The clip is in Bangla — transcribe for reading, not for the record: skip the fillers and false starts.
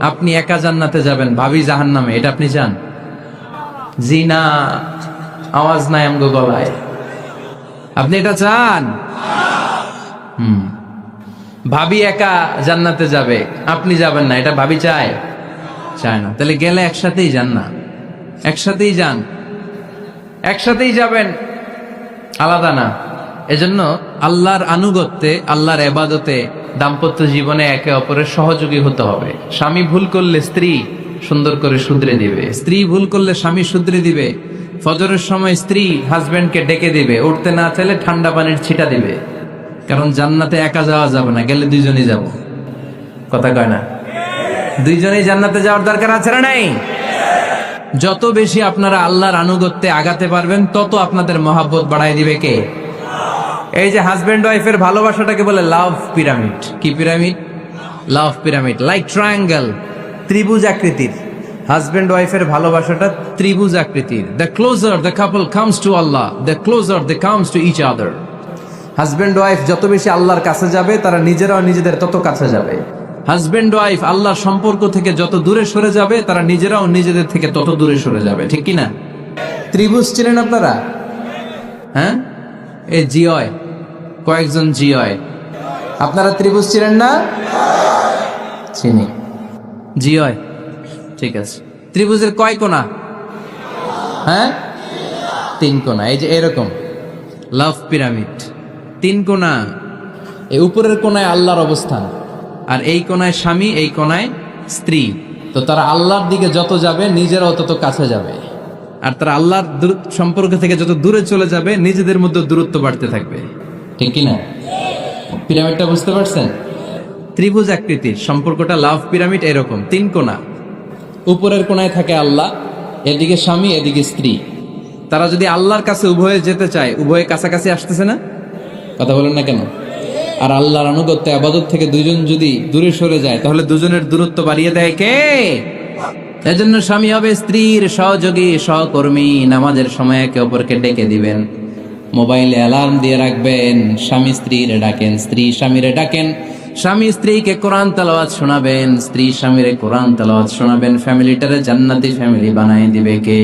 আপনি একা জান্নাতে যাবেন, ভাবি জাহান্নামে, এটা আপনি চান? জি না, আওয়াজ নাই আমগো গলায়। আপনি এটা চান? ভাবি একা জান্নাতে যাবে, আপনি যাবেন না, এটা ভাবি চায়? চায় না। তাহলে গেলে একসাথেই যান না, একসাথেই যান, একসাথেই যাবেন, আলাদা না। এজন্য আল্লাহর আনুগত্যে, আল্লাহর ইবাদতে, দাম্পত্য জীবনে একে অপরের সহযোগী হতে হবে। স্বামী ভুল করলে স্ত্রী সুন্দর করে শুধরে দিবে, স্ত্রী ভুল করলে স্বামী শুধরে দিবে। ফজরের সময় স্ত্রী হাজবেন্ডকে ডেকে দিবে, উঠতে না চাইলে ঠান্ডা পানির ছিটা দিবে। কারণ জান্নাতে একা যাওয়া যাবে না, গেলে দুইজনই যাব। কথা কয় না? দুইজনেই জান্নাতে যাওয়ার দরকার আছে না নাই? যত বেশি আপনারা আল্লাহর আনুগত্যে আগাতে পারবেন, তত আপনাদের মহাব্বত বাড়াই দিবে কে? এই যে হাজবেন্ড ওয়াইফের ভালোবাসাটাকে বলে লাভ পিরামিড। কি pyramid? Love pyramid, like triangle, ত্রিভুজ আকৃতির। হাজবেন্ড ওয়াইফের ভালোবাসাটা ত্রিভুজ আকৃতির। The closer the couple comes to Allah, the closer they comes to each other. Husband wife যত বেশি আল্লাহর কাছে যাবে, তারা নিজেরাও নিজেদের তত কাছে যাবে। হাজবেন্ড ওয়াইফ আল্লাহর সম্পর্ক থেকে যত দূরে সরে যাবে, তারা নিজেরাও নিজেদের থেকে তত দূরে সরে যাবে। ঠিক কিনা? ত্রিভুজ চিনেন আপনারা? হ্যাঁ, এই জিওয় কয়েকজন জিওয়, আপনারা ত্রিভুজ চিনেন না? চিনি। জিওয়, ঠিক আছে। ত্রিভুজের কয় কোণা? হ্যাঁ, 3 কোণা। এই যে এরকম লাভ পিরামিড, 3 কোণা। এই উপরের কোণায় আল্লাহর অবস্থান, আর এই কোণায় স্বামী, এই কোণায় স্ত্রী। তো তারা আল্লাহর দিকে যত যাবে, নিজেরাও তত কাছে যাবে। আর তারা আল্লাহর সম্পর্ক থেকে যত দূরে চলে যাবে, নিজেদের মধ্যে দূরত্ব বাড়তে থাকবে। ঠিক কিনা? পিরামিডটা বুঝতে পারছেন? ত্রিভুজ আকৃতির সম্পর্কটা লাভ পিরামিড এরকম, 3 কোণা। উপরের কোণায় থাকে আল্লাহ, এদিকে স্বামী, এদিকে স্ত্রী। তারা যদি আল্লাহর কাছে উভয়ে যেতে চায়, উভয়ে কাছাকাছি আসতেছে না? কথা বলেন না কেন? আর আল্লাহর আনুগত্য ইবাদত থেকে দুইজন যদি দূরে সরে যায়, তাহলে দুজনের দূরত্ব বাড়িয়ে দেয় কে? এজন্য স্বামী হবে স্ত্রীর সহযোগী, সহকর্মী। নামাজের সময় একে অপরকে ডেকে দিবেন, মোবাইলে অ্যালার্ম দিয়ে রাখবেন। স্বামী স্ত্রীরে ডাকেন, স্ত্রী স্বামীরে ডাকেন। স্বামী স্ত্রীকে কোরআন তেলাওয়াত শোনাবেন, স্ত্রী স্বামীরে কোরআন তেলাওয়াত শোনাবেন। ফ্যামিলিটারে জান্নাতি ফ্যামিলি বানাই দিবে কে?